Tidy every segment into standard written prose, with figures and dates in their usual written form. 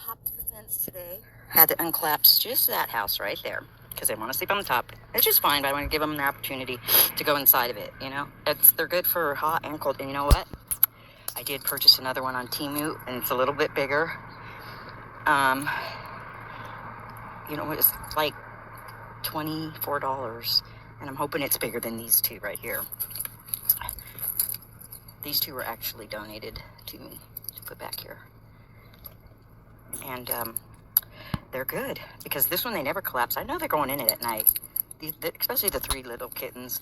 Hopped the fence today. Had to unclaps just that house right there because they want to sleep on the top. It's just fine, but I want to give them an opportunity to go inside of it. They're good for hot and cold. And you know what? I did purchase another one on Temu, and it's a little bit bigger. It's like $24, and I'm hoping it's bigger than these two right here. These two were actually donated to me to put back here. And they're good because this one, they never collapse. I know they're going in it at night. Especially the three little kittens,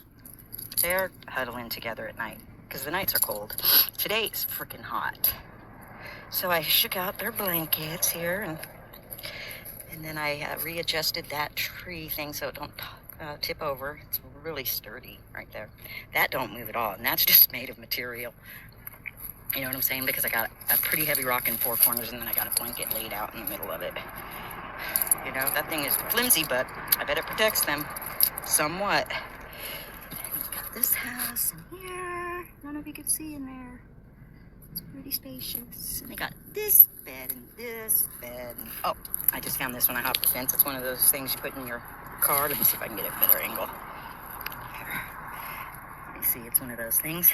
they're huddling together at night because the nights are cold. Today it's freaking hot. So I shook out their blankets here, and then I readjusted that tree thing so it don't tip over. It's really sturdy right there. That don't move at all, and that's just made of material. You know what I'm saying? Because I got a pretty heavy rock in four corners, and then I got a blanket laid out in the middle of it. That thing is flimsy, but I bet it protects them somewhat. And got this house in here. I don't know if you can see in there. It's pretty spacious. And they got this bed and this bed. Oh, I just found this when I hopped the fence. It's one of those things you put in your car. Let me see if I can get a better angle. Here. Let me see. It's one of those things.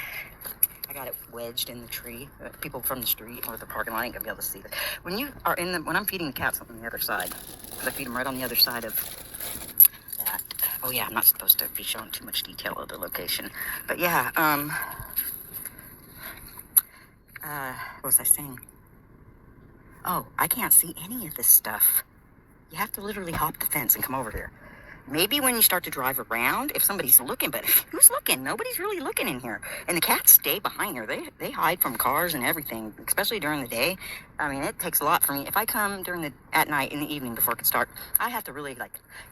I got it wedged in the tree. People from the street or the parking lot ain't gonna be able to see it. When I'm feeding the cats on the other side, because I feed them right on the other side of that. Oh yeah, I'm not supposed to be showing too much detail of the location. But yeah, what was I saying? Oh, I can't see any of this stuff. You have to literally hop the fence and come over here. Maybe when you start to drive around, if somebody's looking, but who's looking? Nobody's really looking in here. And the cats stay behind here. They hide from cars and everything, especially during the day. I mean, it takes a lot for me. If I come at night, in the evening before it can start, I have to really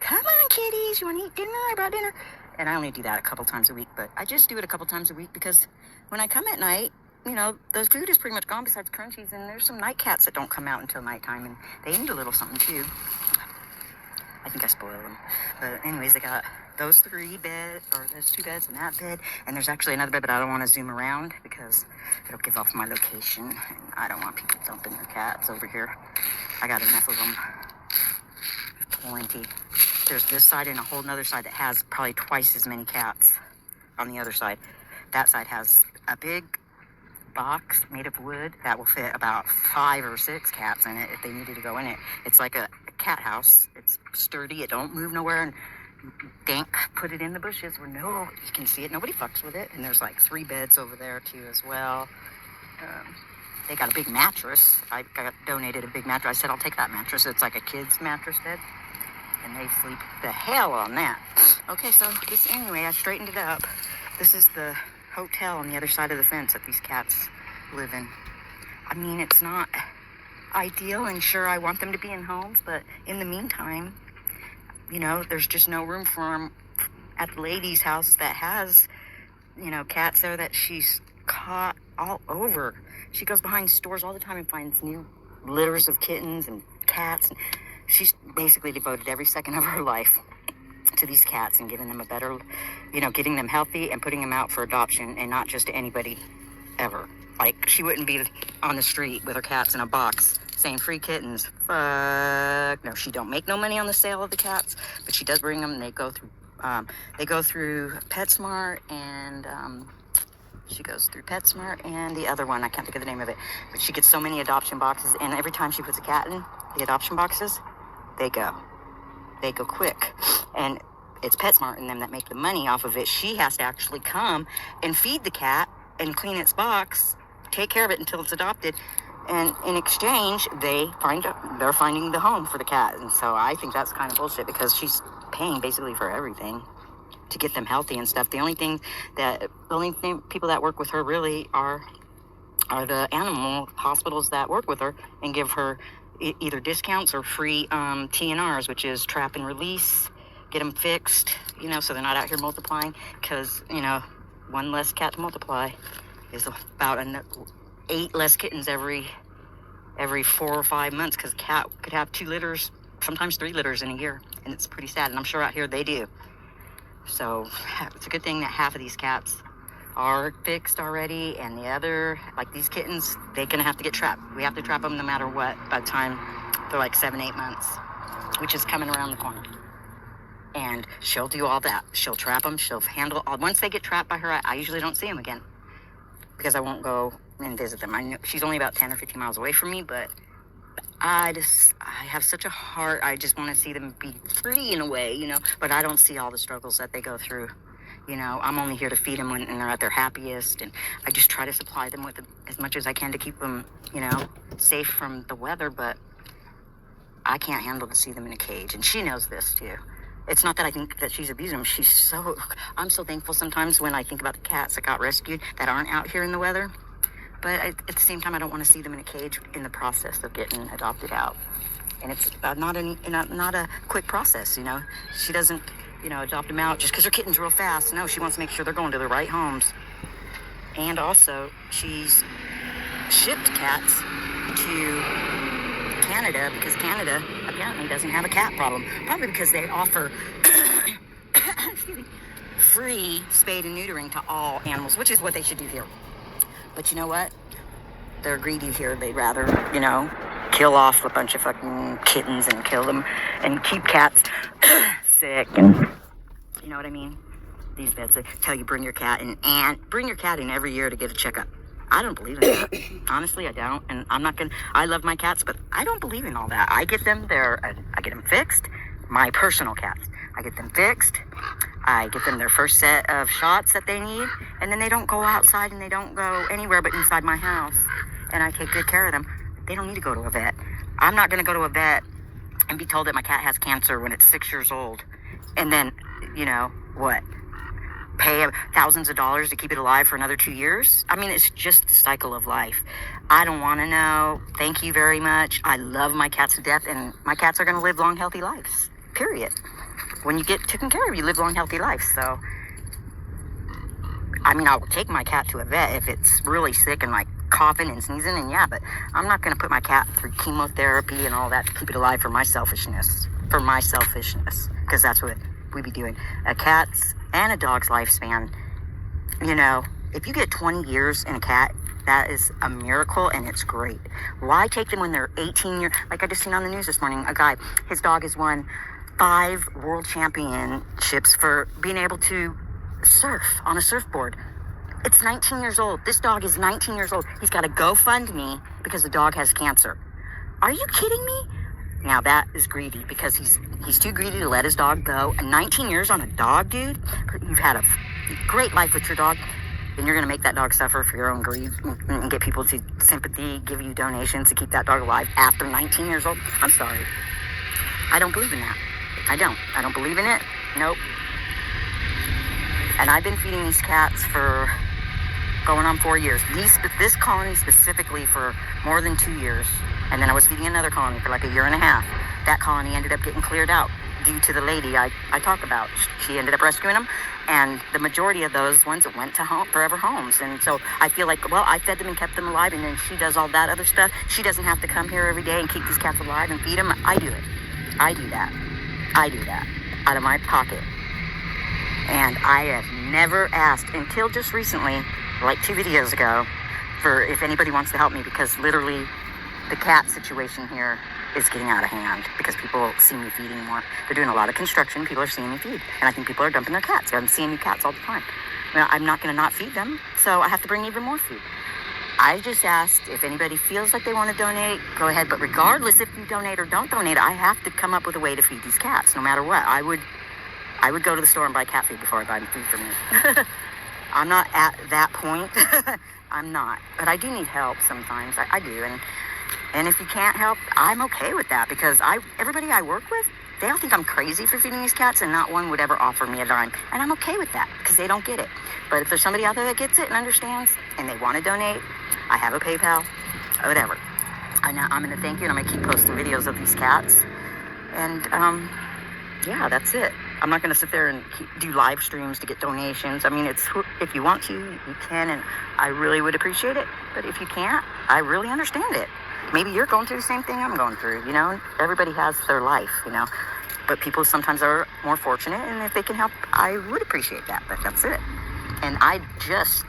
come on, kitties, you want to eat dinner? I brought dinner. And I only do that a couple times a week, but I just do it a couple times a week because when I come at night, the food is pretty much gone besides crunchies, and there's some night cats that don't come out until nighttime, and they need a little something too. I think I spoiled them. But anyways, they got those two beds and that bed. And there's actually another bed, but I don't want to zoom around because it'll give off my location. And I don't want people dumping their cats over here. I got enough of them. Plenty. There's this side and a whole nother side that has probably twice as many cats on the other side. That side has a big box made of wood that will fit about 5 or 6 cats in it if they needed to go in it. It's like a cat house. It's sturdy. It don't move nowhere. And Dank put it in the bushes where you can see it. Nobody fucks with it. And there's 3 beds over there too as well. They got a big mattress. I got donated a big mattress. I said I'll take that mattress. It's like a kid's mattress bed. And they sleep the hell on that. Okay, so anyway, I straightened it up. This is the hotel on the other side of the fence that these cats live in. I mean, it's not ideal, and sure, I want them to be in homes, but in the meantime, there's just no room for them at the lady's house that has, cats there that she's caught all over. She goes behind stores all the time and finds new litters of kittens and cats, and she's basically devoted every second of her life to these cats and giving them a better, getting them healthy and putting them out for adoption, and not just to anybody ever. She wouldn't be on the street with her cats in a box saying free kittens. Fuck no, she don't make no money on the sale of the cats, but she does bring them, and they go through PetSmart, and she goes through PetSmart and the other one, I can't think of the name of it, but she gets so many adoption boxes, and every time she puts a cat in the adoption boxes, they go quick. And it's PetSmart and them that make the money off of it. She has to actually come and feed the cat and clean its box, take care of it until it's adopted, and in exchange they're finding the home for the cat. And so I think that's kind of bullshit because she's paying basically for everything to get them healthy and stuff. The only people that work with her really are the animal hospitals that work with her and give her either discounts or free TNRs, which is trap and release. Get them fixed, so they're not out here multiplying, because, one less cat to multiply is about 8 less kittens every 4 or 5 months, because a cat could have 2 litters, sometimes 3 litters in a year, and it's pretty sad, and I'm sure out here they do. So it's a good thing that half of these cats are fixed already, and the other, these kittens, they're gonna have to get trapped. We have to trap them no matter what by the time They're like 7-8 months, which is coming around the corner. And she'll do all that. She'll trap them. She'll handle all. Once they get trapped by her, I usually don't see them again because I won't go and visit them. I know she's only about 10 or 15 miles away from me, but I have such a heart. I just want to see them be free in a way, you know, but I don't see all the struggles that they go through. You know, I'm only here to feed them when they're at their happiest, and I just try to supply them with as much as I can to keep them, you know, safe from the weather, but I can't handle to see them in a cage, and she knows this too. It's not that I think that she's abusing them. I'm so thankful sometimes when I think about the cats that got rescued that aren't out here in the weather. But at the same time, I don't want to see them in a cage in the process of getting adopted out. And it's not a quick process, you know. She doesn't, you know, adopt them out just because they're kittens real fast. No, she wants to make sure they're going to the right homes. And also, she's shipped cats to Canada because Canada apparently doesn't have a cat problem. Probably because they offer free spade and neutering to all animals, which is what they should do here. But you know what? They're greedy here. They'd rather, you know, kill off a bunch of fucking kittens and kill them and keep cats sick. And you know what I mean? These vets tell you bring your cat in every year to get a checkup. I don't believe in that. Honestly, I don't. And I love my cats, but I don't believe in all that. I get them fixed. My personal cats. I get them fixed. I get them their first set of shots that they need. And then they don't go outside and they don't go anywhere but inside my house. And I take good care of them. They don't need to go to a vet. I'm not going to go to a vet and be told that my cat has cancer when it's 6 years old. And then, you know, what? Pay thousands of dollars to keep it alive for another 2 years. I mean, it's just the cycle of life. I don't want to know. Thank you very much. I love my cats to death, and my cats are going to live long, healthy lives. Period. When you get taken care of, you live long, healthy lives. So, I mean, I'll take my cat to a vet if it's really sick and like coughing and sneezing, and yeah, but I'm not going to put my cat through chemotherapy and all that to keep it alive for my selfishness. Because that's what we be doing. A cat's and a dog's lifespan, you know, if you get 20 years in a cat, that is a miracle, and it's great. Why take them when they're 18 years? Like I just seen on the news this morning, a guy, his dog has won 5 world championships for being able to surf on a surfboard. It's 19 years old. This dog is 19 years old. He's got a GoFundMe because the dog has cancer. Are you kidding me? Now that is greedy because he's too greedy to let his dog go. And 19 years on a dog, dude? You've had a great life with your dog, and you're going to make that dog suffer for your own greed and get people to sympathy, give you donations to keep that dog alive after 19 years old? I'm sorry. I don't believe in that. I don't believe in it. Nope. And I've been feeding these cats for going on 4 years. This colony specifically for more than 2 years. And then I was feeding another colony for like a year and a half. That colony ended up getting cleared out due to the lady I talk about. She ended up rescuing them. And the majority of those ones went to forever homes. And so I feel like, well, I fed them and kept them alive. And then she does all that other stuff. She doesn't have to come here every day and keep these cats alive and feed them. I do it. I do that out of my pocket. And I have never asked until just recently, like 2 videos ago, for if anybody wants to help me, because literally the cat situation here is getting out of hand because people see me feeding more. They're doing a lot of construction. People are seeing me feed. And I think people are dumping their cats. I'm seeing new cats all the time. Well, I'm not going to not feed them, so I have to bring even more food. I just asked if anybody feels like they want to donate, go ahead. But regardless if you donate or don't donate, I have to come up with a way to feed these cats, no matter what. I would go to the store and buy cat food before I buy food for me. I'm not at that point. I'm not. But I do need help sometimes. I do. And if you can't help, I'm okay with that because everybody I work with, they all think I'm crazy for feeding these cats, and not one would ever offer me a dime. And I'm okay with that because they don't get it. But if there's somebody out there that gets it and understands and they want to donate, I have a PayPal, whatever. I'm going to thank you, and I'm going to keep posting videos of these cats. And, yeah, that's it. I'm not going to sit there and do live streams to get donations. I mean, if you want to, you can, and I really would appreciate it. But if you can't, I really understand it. Maybe you're going through the same thing I'm going through, you know? Everybody has their life, you know? But people sometimes are more fortunate, and if they can help, I would appreciate that. But that's it. And I just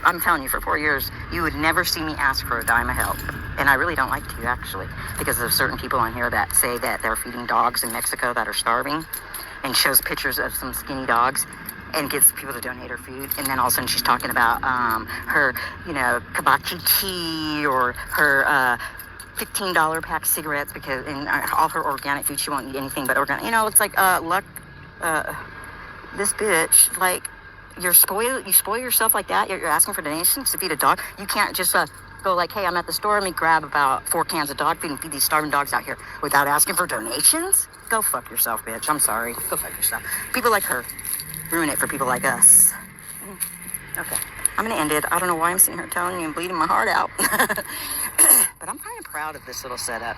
I'm telling you, for 4 years, you would never see me ask for a dime of help. And I really don't like to, actually, because there's certain people on here that say that they're feeding dogs in Mexico that are starving, and shows pictures of some skinny dogs and gets people to donate her food. And then all of a sudden she's talking about her, kabachi tea, or her $15 pack cigarettes, because in all her organic food, she won't eat anything but organic. It's like, this bitch, like, you spoil yourself like that. You're asking for donations to feed a dog. You can't just go like, hey, I'm at the store, let me grab about 4 cans of dog food and feed these starving dogs out here without asking for donations. Go fuck yourself, bitch. I'm sorry. Go fuck yourself. People like her ruin it for people like us. Okay, I'm gonna end it. I don't know why I'm sitting here telling you and bleeding my heart out. But I'm kind of proud of this little setup.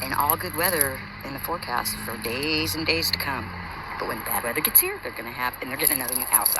And all good weather in the forecast for days and days to come. But when bad weather gets here, they're getting another new house.